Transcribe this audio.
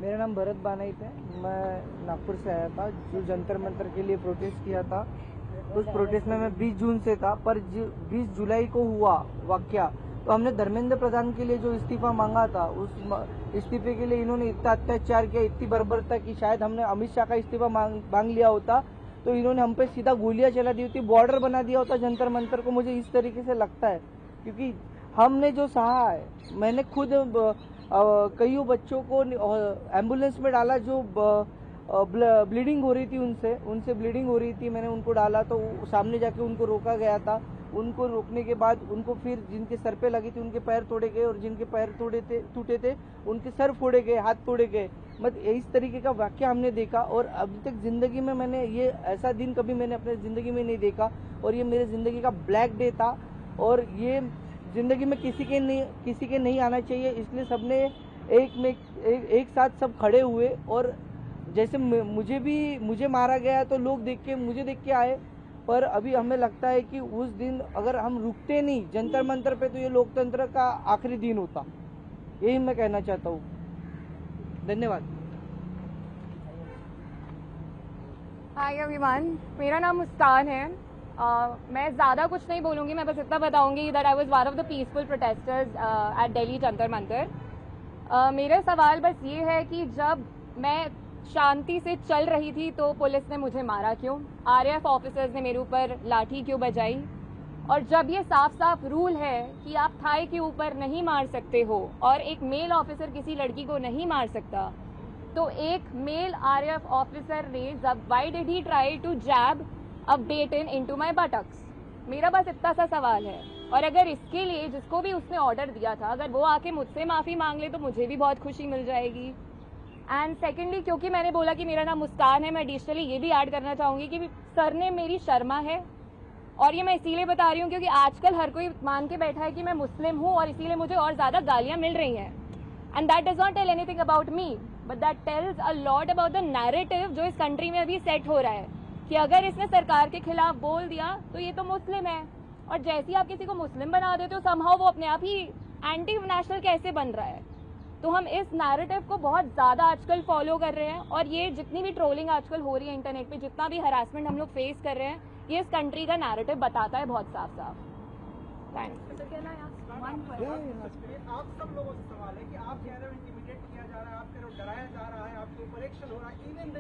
मेरा नाम भरत बानाइत है। मैं नागपुर से आया था जो जंतर मंतर के लिए प्रोटेस्ट किया था। उस प्रोटेस्ट में मैं 20 जून से था, पर 20 जुलाई को हुआ वाकया, तो हमने धर्मेंद्र प्रधान के लिए जो इस्तीफा मांगा था, उस इस्तीफे के लिए इन्होंने इतना अत्याचार किया, इतनी बर्बरता की शायद हमने अमित शाह का इस्तीफा मांग लिया होता तो इन्होंने हम पे सीधा गोलियां चला दी होती, बॉर्डर बना दिया होता जंतर मंतर को। मुझे इस तरीके से लगता है क्योंकि हमने जो सहा है, मैंने खुद कईयों बच्चों को एम्बुलेंस में डाला जो ब्लीडिंग हो रही थी, उनसे ब्लीडिंग हो रही थी, मैंने उनको डाला तो सामने जाके उनको रोका गया था। उनको रोकने के बाद उनको फिर जिनके सर पे लगी थी उनके पैर तोड़े गए और जिनके पैर टूटे थे उनके सर फोड़े गए, हाथ तोड़े गए। मतलब इस तरीके का वाकया हमने देखा और अभी तक जिंदगी में मैंने ये ऐसा दिन कभी मैंने अपने जिंदगी में नहीं देखा और ये मेरे जिंदगी का ब्लैक डे था और ये जिंदगी में किसी के नहीं आना चाहिए। इसलिए सबने एक साथ सब खड़े हुए और जैसे मुझे मारा गया तो लोग मुझे देख के आए, पर अभी हमें लगता है कि उस दिन अगर हम रुकते नहीं जंतर मंतर पे तो ये लोकतंत्र का आखिरी दिन होता। यही मैं कहना चाहता हूँ। धन्यवाद। हाय एवरीवन, मेरा नाम मुस्कान है। मैं ज़्यादा कुछ नहीं बोलूँगी, मैं बस इतना बताऊँगी that I was one of the peaceful protesters at Delhi Jantar Mantar. मेरा सवाल बस ये है कि जब मैं शांति से चल रही थी तो पुलिस ने मुझे मारा क्यों? आरएएफ ऑफिसर्स ने मेरे ऊपर लाठी क्यों बजाई? और जब ये साफ साफ रूल है कि आप थाई के ऊपर नहीं मार सकते हो और एक मेल ऑफिसर किसी लड़की को नहीं मार सकता, तो एक मेल आरएएफ ऑफिसर ने why did he try to jab a baton into my buttocks? मेरा बस इतना सा सवाल है। और अगर इसके लिए जिसको भी उसने ऑर्डर दिया था अगर वो आके मुझसे माफी मांग ले तो मुझे भी बहुत खुशी मिल जाएगी। एंड सेकेंडली, क्योंकि मैंने बोला कि मेरा नाम मुस्कान है, मैं एडिशनली ये भी ऐड करना चाहूंगी कि सर ने मेरी शर्मा है और ये मैं इसीलिए बता रही हूँ क्योंकि आजकल हर कोई मान के बैठा है कि मैं मुस्लिम हूँ और इसीलिए मुझे और ज्यादा गालियां मिल रही हैं। And that does not tell anything about me but that tells a lot about the narrative जो इस कंट्री में अभी सेट हो रहा है कि अगर इसने सरकार के खिलाफ बोल दिया तो ये तो मुस्लिम है, और जैसे ही आप किसी को मुस्लिम बना देते हो समहाउ वो अपने आप ही एंटी नेशनल कैसे बन रहा है। तो हम इस नैरेटिव को बहुत ज्यादा आजकल फॉलो कर रहे हैं और ये जितनी भी ट्रोलिंग आजकल हो रही है इंटरनेट पे, जितना भी हरासमेंट हम लोग फेस कर रहे हैं, ये इस कंट्री का नैरेटिव बताता है बहुत साफ साफ। थैंक्स। आप सब लोगों से सवाल है कि आप कह रहे हो इंटिमिडेट किया जा रहा है, आप कह रहे हो डराया जा रहा है, आपके ऊपर एक्शन हो रहा है, इवन